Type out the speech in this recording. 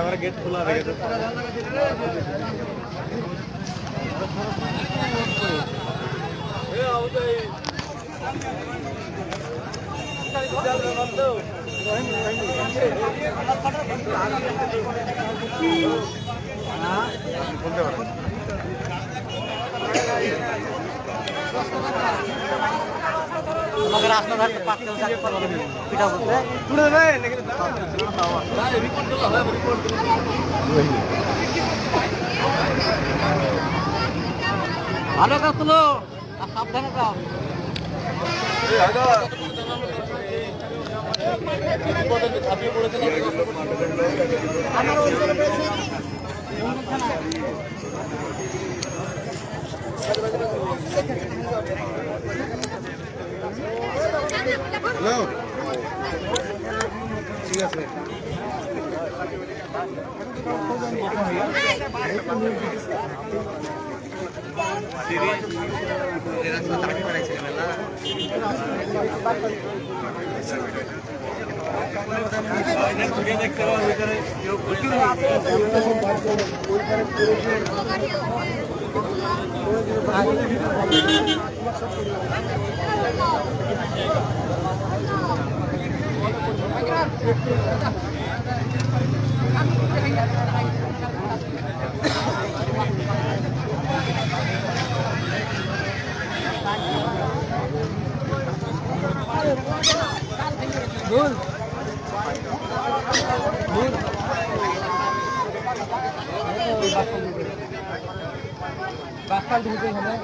এবারে গেট খোলা হয়ে গেছে। বলতে পারেন তোমাকে রাস্তাঘাট পাকতে পিঠা করতে তুলে দেবে নাকি ভালো কাজ তুলো আর সাবধানে যাও। হ্যালো ঠিক আছে দেখতে বাসকাল ঢুকে এখানে